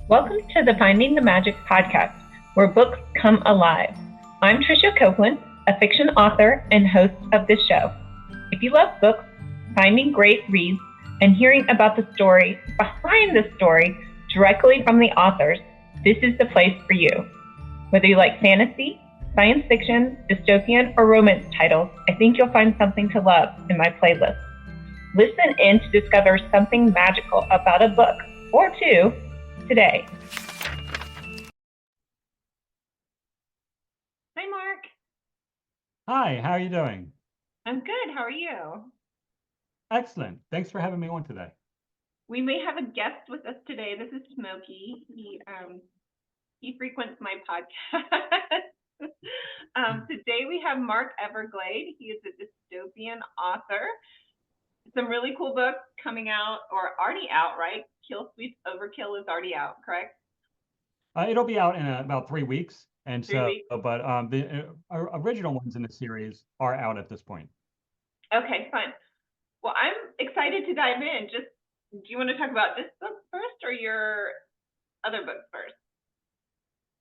Welcome to the Finding the Magic podcast, where books come alive. I'm Tricia Copeland, a fiction author and host of this show. If you love books, finding great reads, and hearing about the story behind the story directly from the authors, this is the place for you. Whether you like fantasy, science fiction, dystopian, or romance titles, I think you'll find something to love in my playlist. Listen in to discover something magical about a book or two today. Hi, Mark. Hi, how are you doing? I'm good. How are you? Excellent. Thanks for having me on today. We may have a guest with us today. This is Smokey. He frequents my podcast. Today we have Mark Everglade. He is a dystopian author. Some really cool books coming out or already out, right? Kill Sweet Overkill is already out, correct? It'll be out in about 3 weeks, and 3 weeks. but the original ones in the series are out at this point. Okay, fine. Well, I'm excited to dive in. Do you want to talk about this book first or your other books first?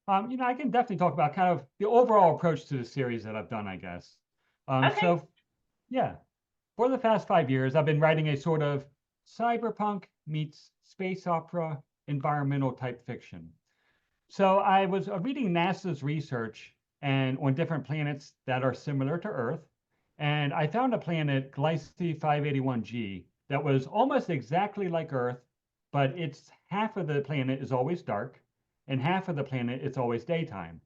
I can definitely talk about kind of the overall approach to the series that I've done, I guess. Okay. So yeah, for the past 5 years, I've been writing a sort of cyberpunk meets space opera environmental type fiction. So I was reading NASA's research and on different planets that are similar to Earth, and I found a planet, Glycine 581G, that was almost exactly like Earth, but it's half of the planet is always dark, and half of the planet it's always daytime.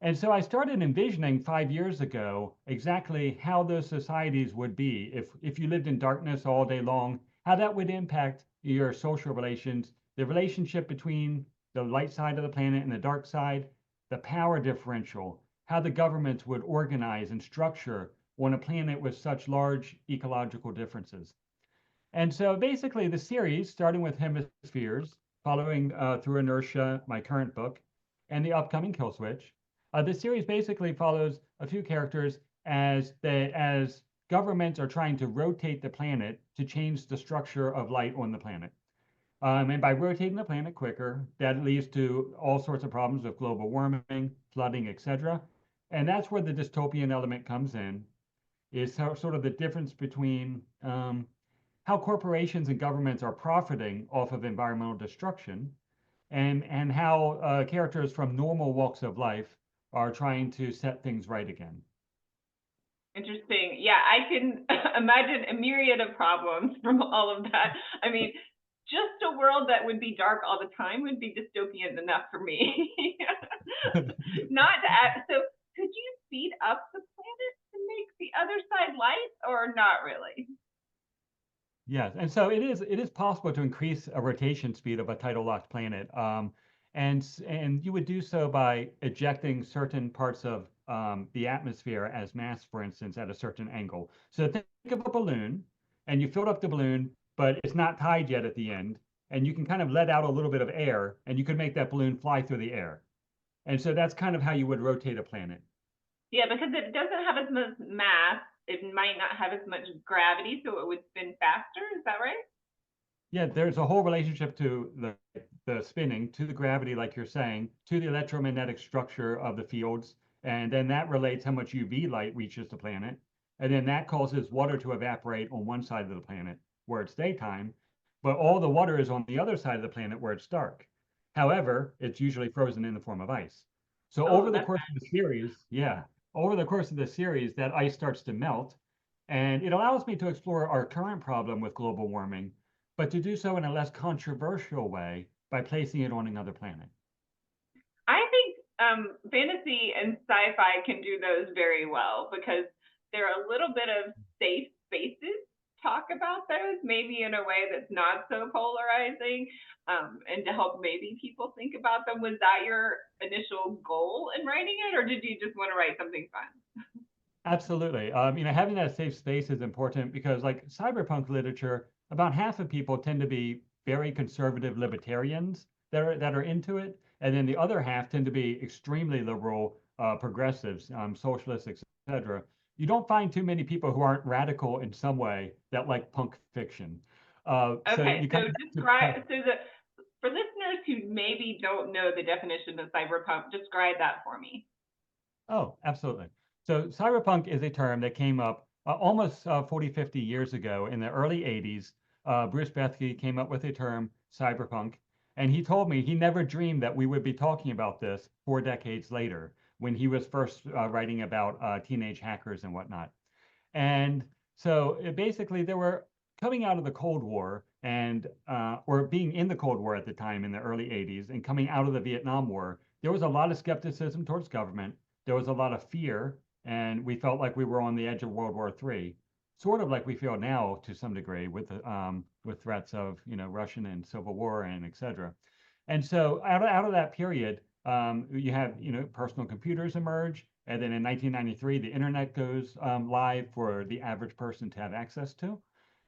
And so I started envisioning 5 years ago exactly how those societies would be if you lived in darkness all day long, how that would impact your social relations, the relationship between the light side of the planet and the dark side, the power differential, how the governments would organize and structure on a planet with such large ecological differences. And so basically the series, starting with Hemispheres, following through Inertia, my current book, and the upcoming Kill Switch, the series basically follows a few characters as governments are trying to rotate the planet to change the structure of light on the planet. And by rotating the planet quicker, that leads to all sorts of problems with global warming, flooding, etc. And that's where the dystopian element comes in, is sort of the difference between how corporations and governments are profiting off of environmental destruction and how characters from normal walks of life are trying to set things right again. Interesting. Yeah, I can imagine a myriad of problems from all of that. I mean, just a world that would be dark all the time would be dystopian enough for me. Not to add, so could you speed up the planet to make the other side light or not really? Yes, and so it is possible to increase a rotation speed of a tidal locked planet, and you would do so by ejecting certain parts of the atmosphere as mass, for instance, at a certain angle. So think of a balloon, and you filled up the balloon, but it's not tied yet at the end, and you can kind of let out a little bit of air, and you could make that balloon fly through the air. And so that's kind of how you would rotate a planet. Yeah, because it doesn't have as much mass, it might not have as much gravity, so it would spin faster. Is that right? Yeah, there's a whole relationship to the spinning, to the gravity, like you're saying, to the electromagnetic structure of the fields, and then that relates how much UV light reaches the planet, and then that causes water to evaporate on one side of the planet where it's daytime, but all the water is on the other side of the planet where it's dark. However, it's usually frozen in the form of ice. So Oh, over the that's course of the series, yeah, over the course of the series, that ice starts to melt, and it allows me to explore our current problem with global warming, but to do so in a less controversial way by placing it on another planet. I think fantasy and sci-fi can do those very well because they're a little bit of safe spaces. Talk about those maybe in a way that's not so polarizing, and to help maybe people think about them. Was that your initial goal in writing it, or did you just want to write something fun? Absolutely. Having that safe space is important because, like cyberpunk literature, about half of people tend to be very conservative libertarians that are into it, and then the other half tend to be extremely liberal progressives, socialists, etc. You don't find too many people who aren't radical in some way that like punk fiction. So Okay, you so kind of have to describe so the for listeners who maybe don't know the definition of cyberpunk, describe that for me. Oh, absolutely. So cyberpunk is a term that came up almost 40, 50 years ago in the early 80s. Bruce Bethke came up with the term cyberpunk, and he told me he never dreamed that we would be talking about this 4 decades later when he was first writing about teenage hackers and whatnot. And so basically, they were coming out of the Cold War and or being in the Cold War at the time in the early 80s and coming out of the Vietnam War. There was a lot of skepticism towards government. There was a lot of fear, and we felt like we were on the edge of World War III, sort of like we feel now to some degree with threats of Russian and Civil War and et cetera. And so out of that period, you have personal computers emerge, and then in 1993, the internet goes live for the average person to have access to.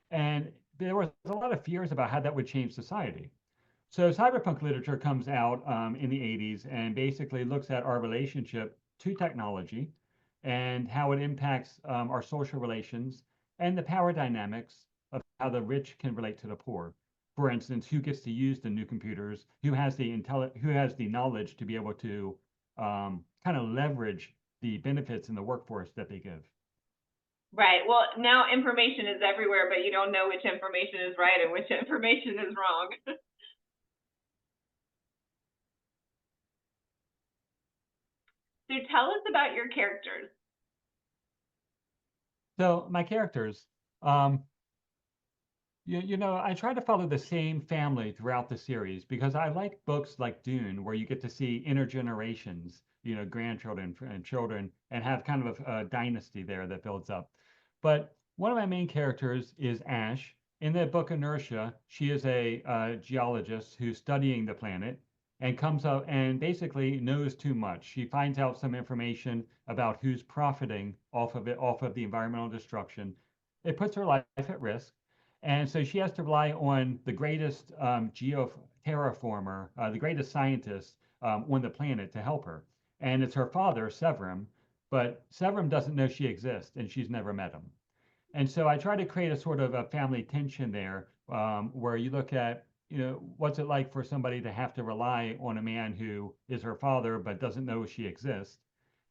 And there was a lot of fears about how that would change society. So cyberpunk literature comes out in the 80s and basically looks at our relationship to technology and how it impacts our social relations and the power dynamics of how the rich can relate to the poor. For instance, who gets to use the new computers, who has the knowledge to be able to kind of leverage the benefits in the workforce that they give. Right. Well, now information is everywhere, but you don't know which information is right and which information is wrong. So tell us about your characters. So my characters, um, I try to follow the same family throughout the series because I like books like Dune, where you get to see intergenerations, grandchildren and children, and have kind of a dynasty there that builds up. But one of my main characters is Ash. In the book Inertia, she is a geologist who's studying the planet and comes up and basically knows too much. She finds out some information about who's profiting off of it, off of the environmental destruction. It puts her life at risk. And so she has to rely on the greatest terraformer, the greatest scientist on the planet to help her. And it's her father, Severum, but Severum doesn't know she exists and she's never met him. And so I try to create a sort of a family tension there where you look at, what's it like for somebody to have to rely on a man who is her father but doesn't know she exists.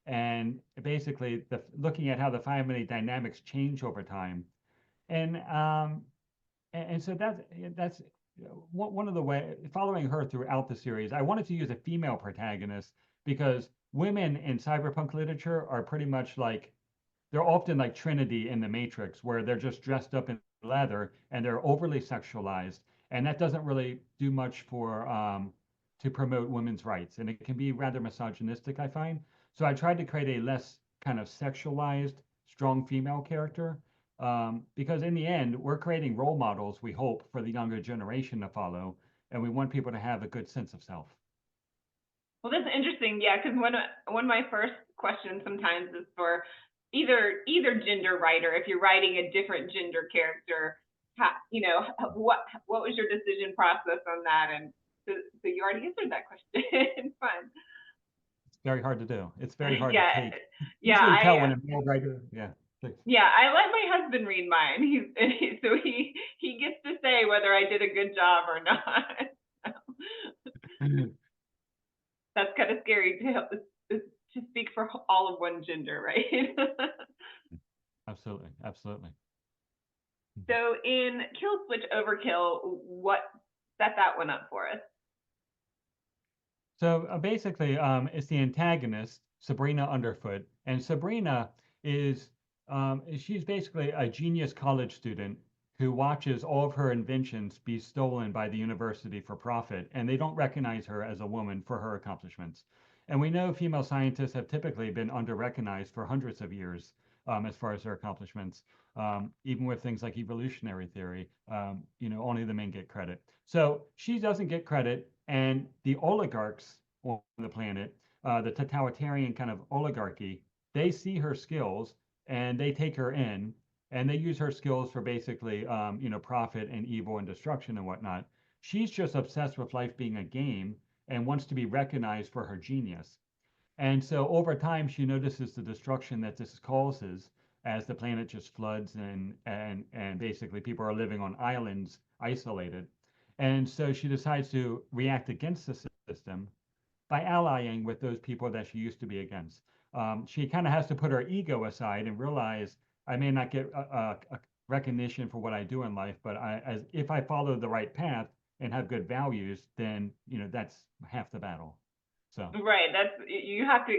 And basically looking at how the family dynamics change over time. And and so that's one of the way following her throughout the series. I wanted to use a female protagonist because women in cyberpunk literature are pretty much like they're often like Trinity in the Matrix, where they're just dressed up in leather and they're overly sexualized, and that doesn't really do much for to promote women's rights, and it can be rather misogynistic, I find. So I tried to create a less kind of sexualized, strong female character because in the end, we're creating role models, we hope, for the younger generation to follow, and we want people to have a good sense of self. Well, that's interesting, yeah, because one of my first questions sometimes is for either gender writer. If you're writing a different gender character, what was your decision process on that? And so you already answered that question. Fun. It's very hard to do. It's very hard to Yeah, take. yeah, Usually tell when a male writer, yeah. yeah, I let my husband read mine. So he gets to say whether I did a good job or not. That's kind of scary to speak for all of one gender, right? Absolutely, absolutely. So in Kill Switch Overkill, what set that one up for us? So basically, it's the antagonist, Sabrina Underfoot, and Sabrina is she's basically a genius college student who watches all of her inventions be stolen by the university for profit, and they don't recognize her as a woman for her accomplishments. And we know female scientists have typically been under-recognized for hundreds of years as far as their accomplishments. Even with things like evolutionary theory, only the men get credit. So she doesn't get credit, and the oligarchs on the planet, the totalitarian kind of oligarchy, they see her skills and they take her in, and they use her skills for basically, profit and evil and destruction and whatnot. She's just obsessed with life being a game and wants to be recognized for her genius. And so over time, she notices the destruction that this causes as the planet just floods and basically people are living on islands isolated. And so she decides to react against the system by allying with those people that she used to be against. She kind of has to put her ego aside and realize I may not get a recognition for what I do in life, but as if I follow the right path and have good values, then that's half the battle. So Right. You have to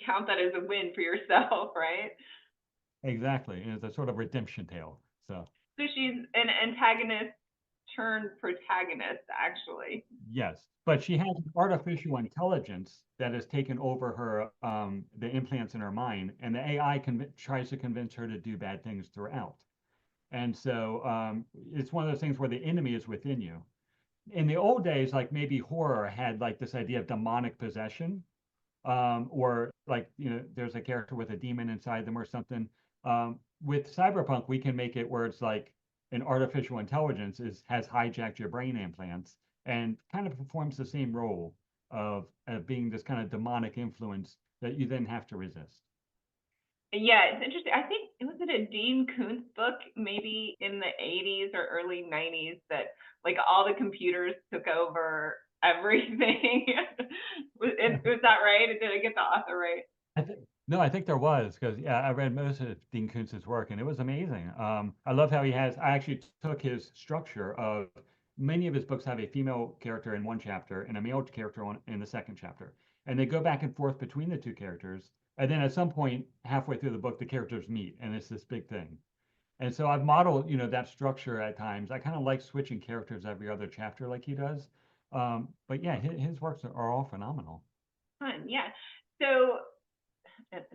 count that as a win for yourself, right? exactly, and it's a sort of redemption tale. So So she's an antagonist turned protagonist, actually. yes, but she has an artificial intelligence that has taken over her the implants in her mind, and the AI tries to convince her to do bad things throughout. And so it's one of those things where the enemy is within you. In the old days, like maybe horror had like this idea of demonic possession, or like there's a character with a demon inside them or something. With cyberpunk, we can make it where it's like an artificial intelligence has hijacked your brain implants and kind of performs the same role of being this kind of demonic influence that you then have to resist. Yeah, it's interesting. I think was it a Dean Koontz book, maybe in the 80s or early 90s, that like all the computers took over everything. Was that right? Did I get the author right? No, I think there was because yeah, I read most of Dean Koontz's work and it was amazing. I love how he has. I actually took his structure of many of his books have a female character in one chapter and a male character in the second chapter, and they go back and forth between the two characters. And then at some point, halfway through the book, the characters meet, and it's this big thing. And so I've modeled, that structure at times. I kind of like switching characters every other chapter, like he does. But yeah, his works are all phenomenal. Fun, yeah. So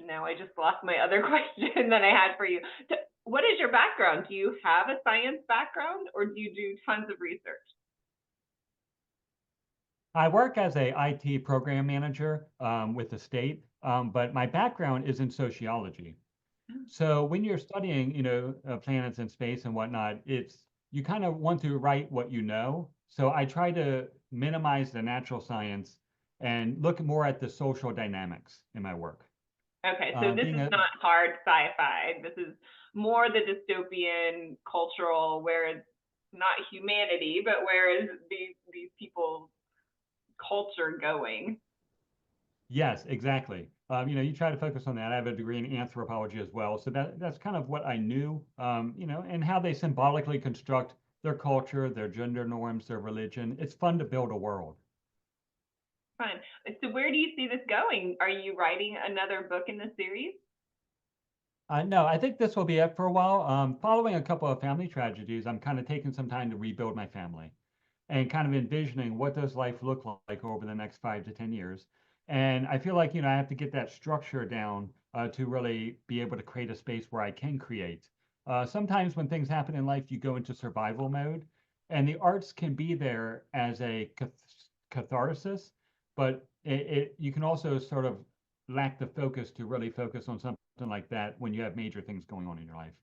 now I just lost my other question that I had for you. What is your background? Do you have a science background, or do you do tons of research? I work as a IT program manager with the state, but my background is in sociology. So when you're studying, planets and space and whatnot, it's you kind of want to write what you know. So I try to minimize the natural science and look more at the social dynamics in my work. Okay, so this Being is a not hard sci-fi. This is more the dystopian cultural, where it's not humanity, but where is these people's culture going? Yes, exactly. You try to focus on that. I have a degree in anthropology as well, so that's kind of what I knew. And how they symbolically construct their culture, their gender norms, their religion. It's fun to build a world. Fine. So where do you see this going? Are you writing another book in the series? No, I think this will be it for a while. Following a couple of family tragedies, I'm kind of taking some time to rebuild my family and kind of envisioning what does life look like over the next 5 to 10 years. And I feel like, I have to get that structure down to really be able to create a space where I can create. Sometimes when things happen in life, you go into survival mode, and the arts can be there as a catharsis, but you can also sort of lack the focus to really focus on something like that when you have major things going on in your life.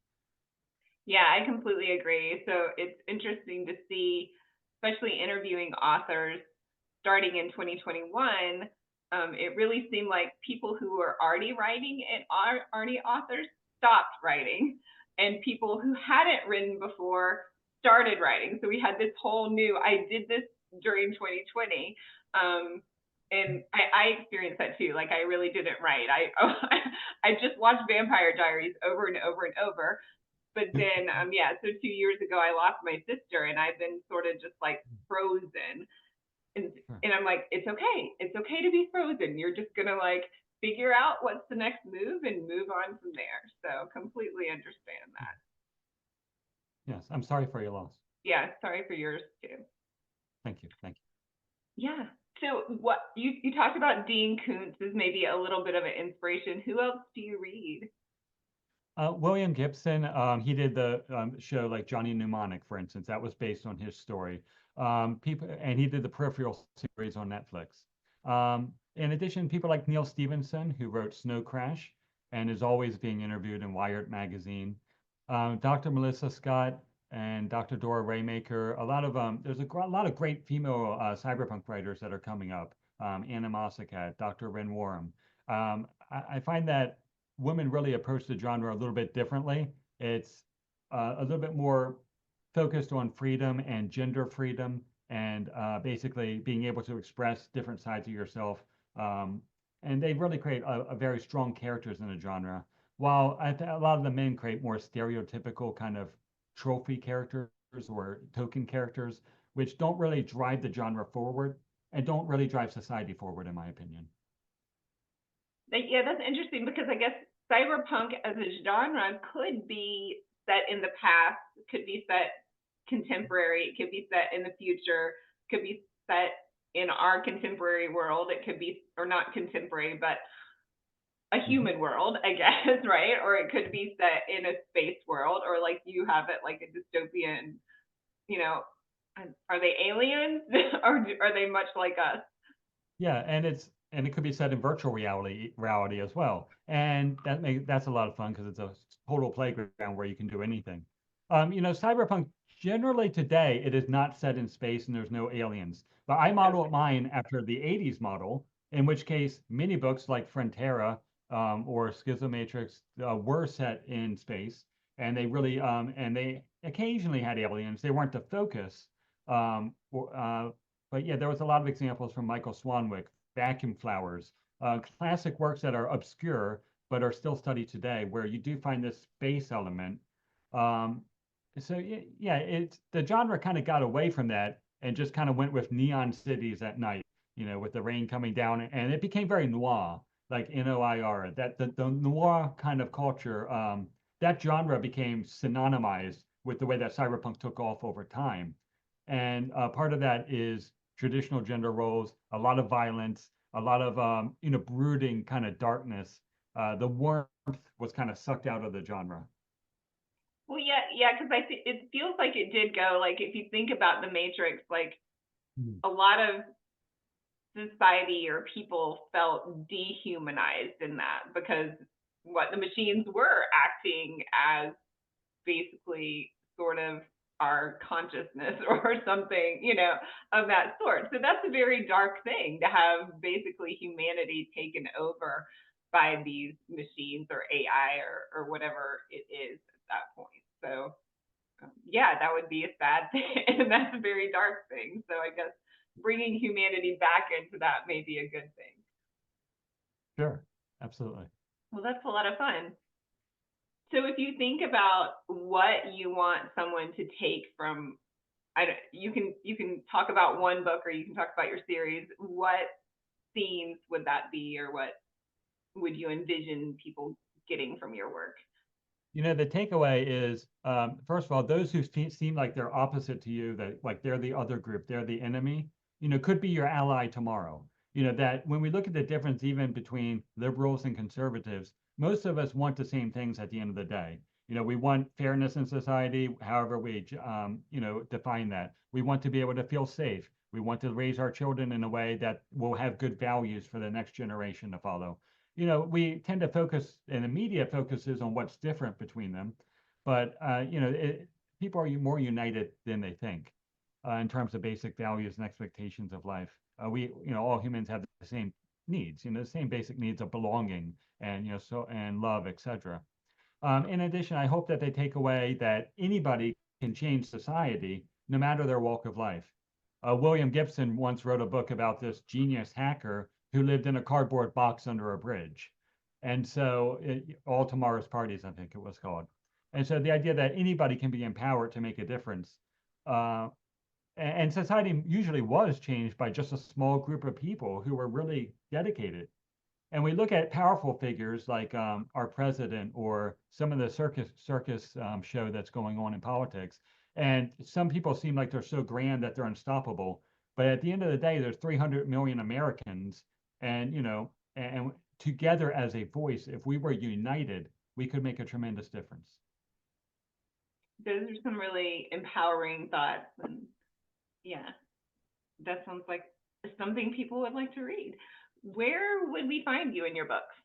Yeah, I completely agree. So it's interesting to see, especially interviewing authors starting in 2021. It really seemed like people who were already writing and are already authors stopped writing, and people who hadn't written before started writing. So we had this whole new. I did this during 2020. And I experienced that too. Like I really didn't write. I just watched Vampire Diaries over and over and over, but then yeah, so 2 years ago I lost my sister, and I've been sort of just like frozen, and Sure. I'm like, it's okay to be frozen. You're just gonna like figure out what's the next move and move on from there. So completely understand that. Yes, I'm sorry for your loss. Yeah, sorry for yours too. Thank you. Thank you. Yeah. So what you talked about Dean Koontz as maybe a little bit of an inspiration. Who else do you read? William Gibson, he did the show like Johnny Mnemonic, for instance. That was based on his story. And he did the Peripheral series on Netflix. In addition, people like Neil Stevenson, who wrote Snow Crash and is always being interviewed in Wired magazine. Dr. Melissa Scott and Dr. Dora Raymaker. There's a lot of great female cyberpunk writers that are coming up. Anna Mossacat, Dr. Ren Warham. I find that women really approach the genre a little bit differently. It's a little bit more focused on freedom and gender freedom and basically being able to express different sides of yourself. Um, and they really create a very strong characters in the genre. While a lot of the men create more stereotypical kind of trophy characters or token characters, which don't really drive the genre forward and don't really drive society forward, in my opinion. Yeah, that's interesting because I guess cyberpunk as a genre could be set in the past, could be set contemporary, it could be set in the future, could be set in our contemporary world, it could be, or not contemporary, but a Mhm. human world, I guess, right? Or it could be set in a space world, or like you have it like a dystopian, you know, are they aliens or are they much like us? Yeah, and it could be set in virtual reality as well. And that's a lot of fun because it's a total playground where you can do anything. Cyberpunk generally today it is not set in space and there's no aliens. But I model Okay. mine after the 80s model, in which case many books like Frontera or Schizomatrix were set in space, and they occasionally had aliens. They weren't the focus. But yeah, there was a lot of examples from Michael Swanwick, Vacuum Flowers, classic works that are obscure but are still studied today, where you do find this space element. Um, yeah, it's the genre kind of got away from that and just kind of went with neon cities at night, with the rain coming down, and it became very noir, like Noir. That the noir kind of culture, that genre became synonymized with the way that cyberpunk took off over time. And part of that is traditional gender roles, a lot of violence, a lot of brooding kind of darkness. The warmth was kind of sucked out of the genre. Well, yeah, yeah, because it feels like it did go like if you think about the Matrix, like Mm. a lot of society or people felt dehumanized in that because what the machines were acting as basically sort of our consciousness or something, of that sort. So that's a very dark thing to have basically humanity taken over by these machines or AI or whatever it is at that point. So yeah, that would be a sad thing, and that's a very dark thing. So I guess bringing humanity back into that may be a good thing. Sure, absolutely. Well, that's a lot of fun. So if you think about what you want someone to take from, I don't, you can talk about one book or you can talk about your series. What themes would that be, or what would you envision people getting from your work? The takeaway is, first of all, those who seem like they're opposite to you, that like they're the other group, they're the enemy, could be your ally tomorrow. That when we look at the difference even between liberals and conservatives, most of us want the same things at the end of the day. We want fairness in society, however we, define that. We want to be able to feel safe. We want to raise our children in a way that will have good values for the next generation to follow. We tend to focus, and the media focuses on what's different between them, but people are more united than they think in terms of basic values and expectations of life. All humans have the same needs, the same basic needs of belonging and and love, etc. In addition, I hope that they take away that anybody can change society, no matter their walk of life. William Gibson once wrote a book about this genius hacker who lived in a cardboard box under a bridge. And so, All Tomorrow's Parties, I think it was called. And so, the idea that anybody can be empowered to make a difference. Uh, and society usually was changed by just a small group of people who were really dedicated. And we look at powerful figures like our president or some of the circus show that's going on in politics. And some people seem like they're so grand that they're unstoppable. But at the end of the day, there's 300 million Americans, and and together as a voice, if we were united, we could make a tremendous difference. Those are some really empowering thoughts, and yeah, that sounds like something people would like to read. Where would we find you in your books?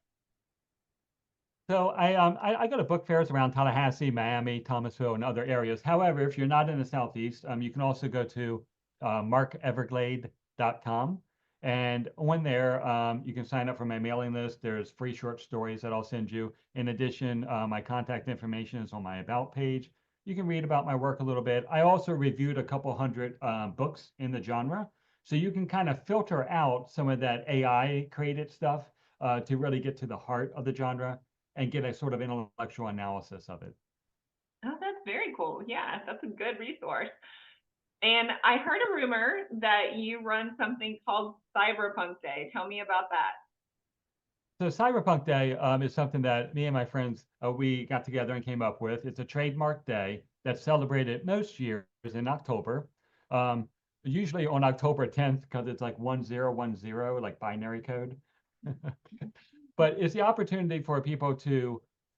So I go to book fairs around Tallahassee, Miami, Thomasville, and other areas. However, if you're not in the Southeast, you can also go to markeverglade.com. And on there, you can sign up for my mailing list. There's free short stories that I'll send you. In addition, my contact information is on my about page. you can read about my work a little bit. I also reviewed a couple hundred books in the genre. So you can kind of filter out some of that AI created stuff to really get to the heart of the genre and get a sort of intellectual analysis of it. Oh, that's very cool. Yeah, that's a good resource. And I heard a rumor that you run something called Cyberpunk Day. Tell me about that. So Cyberpunk Day is something that me and my friends we got together and came up with. It's a trademark day that's celebrated most years in October, um, usually on October 10th because it's like 1010, like binary code. But it's the opportunity for people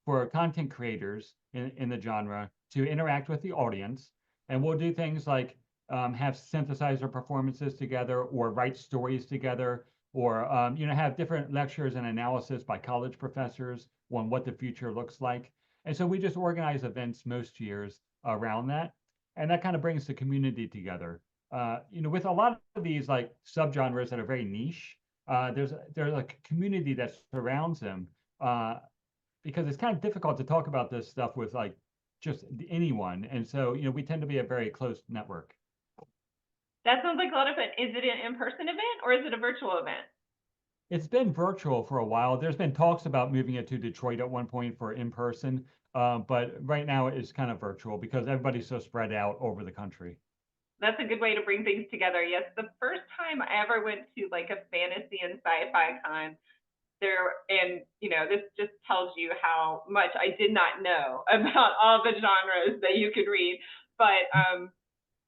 for content creators in the genre to interact with the audience. And we'll do things like have synthesizer performances together or write stories together or have different lectures and analysis by college professors on what the future looks like. And so we just organize events most years around that. And that kind of brings the community together. With a lot of these like subgenres that are very niche, there's a community that surrounds them because it's kind of difficult to talk about this stuff with like just anyone. And so, we tend to be a very close network. That sounds like a lot of fun. Is it an in-person event or is it a virtual event? It's been virtual for a while. There's been talks about moving it to Detroit at one point for in person, but right now it's kind of virtual because everybody's so spread out over the country. That's a good way to bring things together. Yes, the first time I ever went to like a fantasy and sci-fi con, this just tells you how much I did not know about all the genres that you could read. But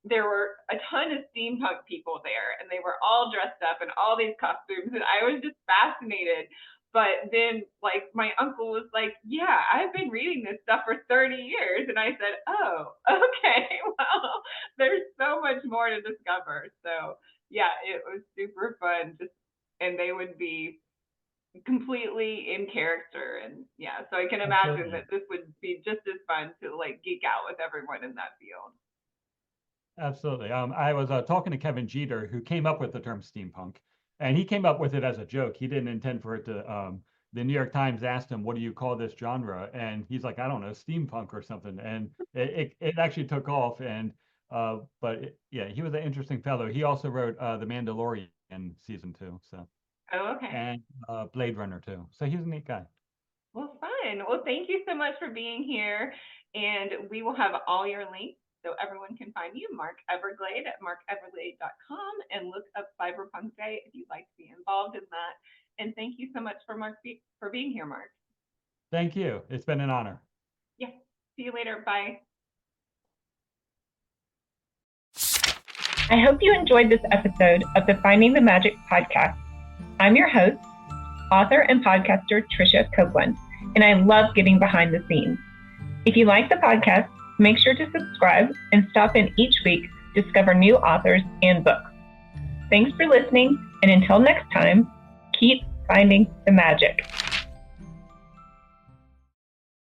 there were a ton of steampunk people there, and they were all dressed up in all these costumes, and I was just fascinated. But then, like, my uncle was like, "Yeah, I've been reading this stuff for 30 years," and I said, "Oh, okay. Well, there's so much more to discover." So, yeah, it was super fun. And they would be completely in character, and yeah, so I can imagine Absolutely. that this would be just as fun to like geek out with everyone in that field. Absolutely. I was talking to Kevin Jeter, who came up with the term steampunk, and he came up with it as a joke. He didn't intend for it to. The New York Times asked him, "What do you call this genre?" And he's like, "I don't know, steampunk or something." And it actually took off. And yeah, he was an interesting fellow. He also wrote The Mandalorian season 2, so Oh, okay. and Blade Runner too. So he's a neat guy. Well, fun. Well, thank you so much for being here. And we will have all your links so everyone can find you, Mark Everglade at markeverglade.com, and look up Cyberpunk Day if you'd like to be involved in that. And thank you so much for being here, Mark. Thank you. It's been an honor. Yeah. See you later. Bye. I hope you enjoyed this episode of the Finding the Magic podcast. I'm your host, author and podcaster Tricia Copeland, and I love getting behind the scenes. If you like the podcast, make sure to subscribe and stop in each week to discover new authors and books. Thanks for listening, and until next time, keep finding the magic.